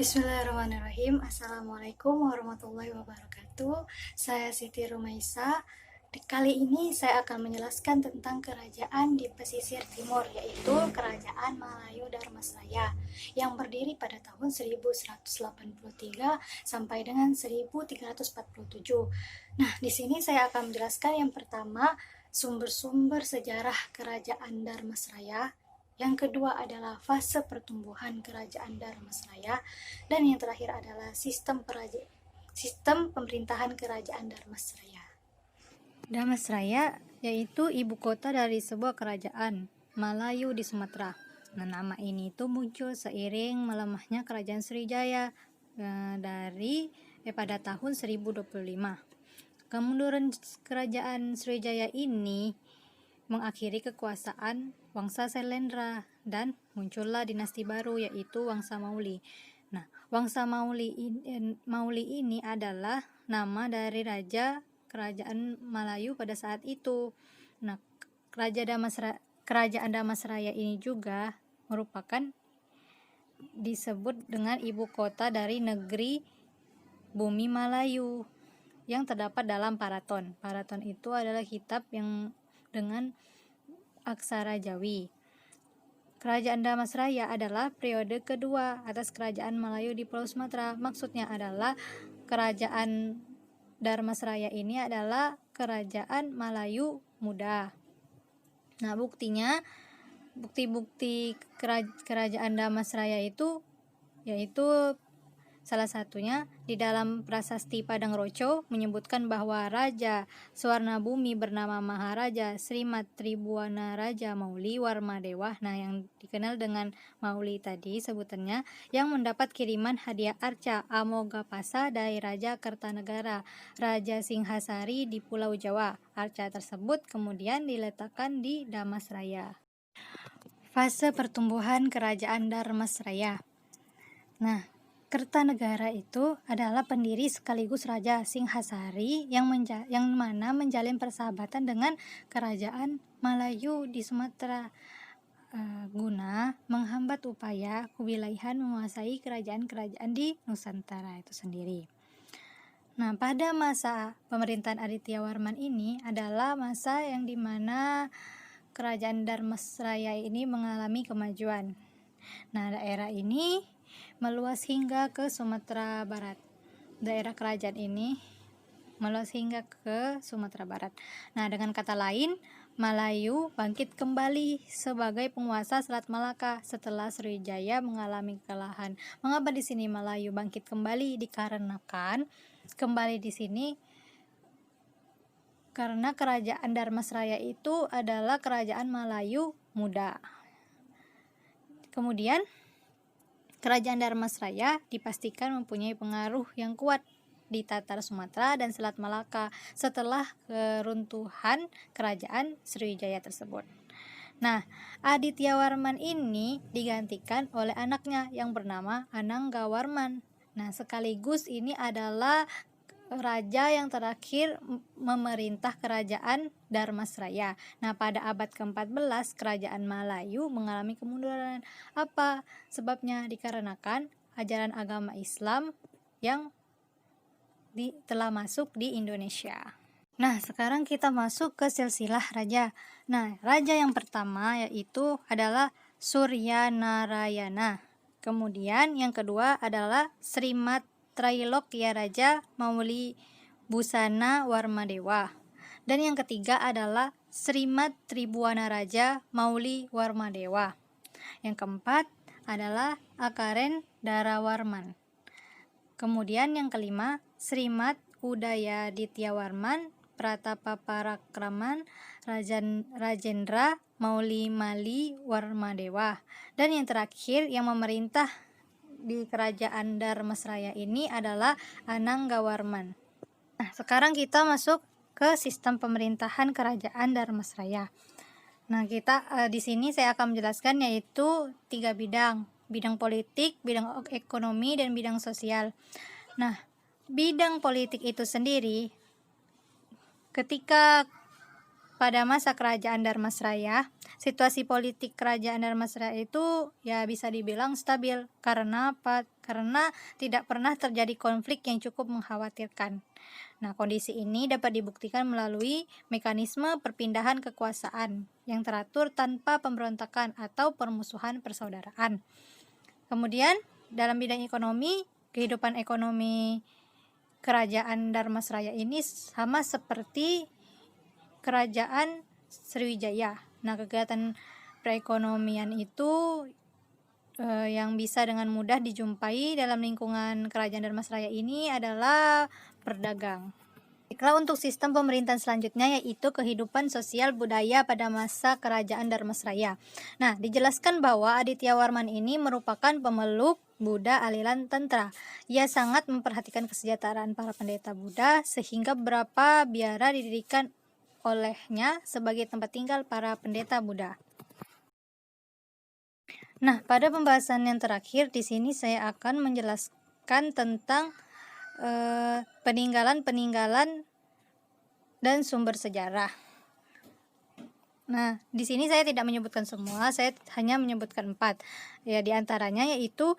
Bismillahirrahmanirrahim. Assalamualaikum warahmatullahi wabarakatuh. Saya Siti Rumaisa. Kali ini saya akan menjelaskan tentang kerajaan di pesisir timur, yaitu Kerajaan Malayu Dharmasraya yang berdiri pada tahun 1183 sampai dengan 1347. Nah, di sini saya akan menjelaskan yang pertama sumber-sumber sejarah Kerajaan Dharmasraya. Yang kedua adalah fase pertumbuhan Kerajaan Dharmasraya, dan yang terakhir adalah sistem pemerintahan Kerajaan Dharmasraya. Dharmasraya yaitu ibu kota dari sebuah kerajaan Malayu di Sumatera. Nah, nama ini itu muncul seiring melemahnya Kerajaan Sriwijaya pada tahun 1025. Kemunduran Kerajaan Sriwijaya ini mengakhiri kekuasaan Wangsa Sailendra dan muncullah dinasti baru yaitu Wangsa Mauli. Nah, Wangsa Mauli ini adalah nama dari raja Kerajaan Malayu pada saat itu. Nah, Kerajaan Dharmasraya ini juga merupakan disebut dengan ibu kota dari negeri bumi Malayu yang terdapat dalam Paraton. Paraton itu adalah kitab yang dengan aksara Jawi. Kerajaan Dharmasraya adalah periode kedua atas Kerajaan Malayu di Pulau Sumatera. Maksudnya adalah Kerajaan Dharmasraya ini adalah Kerajaan Malayu muda. Nah, bukti-bukti Kerajaan Dharmasraya itu yaitu salah satunya di dalam Prasasti Padang Roco menyebutkan bahwa Raja Suwarnabumi bernama Maharaja Srimat Tribuana Raja Mauli Warmadewa, nah yang dikenal dengan Mauli tadi sebutannya, yang mendapat kiriman hadiah arca Amogapasa dari Raja Kertanegara, Raja Singhasari di Pulau Jawa. Arca tersebut kemudian diletakkan di Dharmasraya. Fase pertumbuhan Kerajaan Dharmasraya. Nah, Kertanegara itu adalah pendiri sekaligus Raja Singhasari yang mana menjalin persahabatan dengan Kerajaan Malayu di Sumatera guna menghambat upaya kewilayahan menguasai kerajaan-kerajaan di Nusantara itu sendiri. Nah, pada masa pemerintahan Aditya Warman ini adalah masa yang dimana Kerajaan Dharmasraya ini mengalami kemajuan. Nah, daerah ini meluas hingga ke Sumatera Barat. Daerah kerajaan ini meluas hingga ke Sumatera Barat. Nah, dengan kata lain, Malayu bangkit kembali sebagai penguasa Selat Malaka setelah Sriwijaya mengalami kekalahan. Mengapa di sini Malayu bangkit kembali? Dikarenakan kembali di sini karena Kerajaan Dharmasraya itu adalah Kerajaan Malayu muda. Kemudian Kerajaan Dharmasraya dipastikan mempunyai pengaruh yang kuat di Tatar Sumatera dan Selat Malaka setelah keruntuhan Kerajaan Sriwijaya tersebut. Nah, Aditya Warman ini digantikan oleh anaknya yang bernama Ananggawarman. Nah, sekaligus ini adalah raja yang terakhir memerintah Kerajaan Dharmasraya. Nah, pada abad ke-14 Kerajaan Malayu mengalami kemunduran. Apa sebabnya? Dikarenakan ajaran agama Islam yang telah masuk di Indonesia. Nah, sekarang kita masuk ke silsilah raja. Nah, raja yang pertama yaitu adalah Suryanarayana. Kemudian yang kedua adalah Srimat Trailokya Raja Mauli Busana Warmadewa. Dan yang ketiga adalah Srimat Tribuana Raja Mauli Warmadewa. Yang keempat adalah Akaren Darawarman. Kemudian yang kelima Srimat Udayaditya Warman Pratapaparakraman Rajendra Mauli Mali Warmadewa. Dan yang terakhir yang memerintah di Kerajaan Dharmasraya ini adalah Ananggawarman. Nah, sekarang kita masuk ke sistem pemerintahan Kerajaan Dharmasraya. Nah, di sini saya akan menjelaskan yaitu 3 bidang politik, bidang ekonomi, dan bidang sosial. Nah, bidang politik itu sendiri ketika pada masa Kerajaan Dharmasraya, situasi politik Kerajaan Dharmasraya itu ya bisa dibilang stabil. Karena apa? karena tidak pernah terjadi konflik yang cukup mengkhawatirkan. Nah, kondisi ini dapat dibuktikan melalui mekanisme perpindahan kekuasaan yang teratur tanpa pemberontakan atau permusuhan persaudaraan. Kemudian, dalam bidang ekonomi, kehidupan ekonomi kerajaan Dharmasraya ini sama seperti kerajaan Sriwijaya. Nah, kegiatan perekonomian itu yang bisa dengan mudah dijumpai dalam lingkungan kerajaan Dharmasraya ini adalah berdagang. Baiklah, untuk sistem pemerintahan selanjutnya yaitu kehidupan sosial budaya pada masa kerajaan Dharmasraya. Nah, dijelaskan bahwa Aditya Warman ini merupakan pemeluk Buddha aliran tantra. Ia sangat memperhatikan kesejahteraan para pendeta Buddha sehingga beberapa biara didirikan olehnya sebagai tempat tinggal para pendeta Buddha. Nah, pada pembahasan yang terakhir di sini saya akan menjelaskan tentang peninggalan-peninggalan dan sumber sejarah. Nah, di sini saya tidak menyebutkan semua, saya hanya menyebutkan 4. Ya, di antaranya yaitu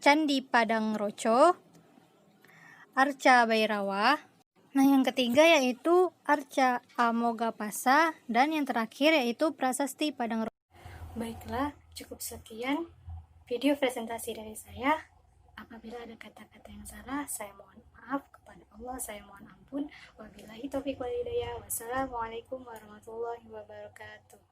Candi Padang Roco, Arca Bhairawa. Nah, yang ketiga yaitu Arca Amogapasa, dan yang terakhir yaitu Prasasti Padang Roco. Baiklah, cukup sekian video presentasi dari saya. Apabila ada kata-kata yang salah, saya mohon maaf kepada Allah, saya mohon ampun. Wabillahi taufiq wal hidayah. Wassalamualaikum warahmatullahi wabarakatuh.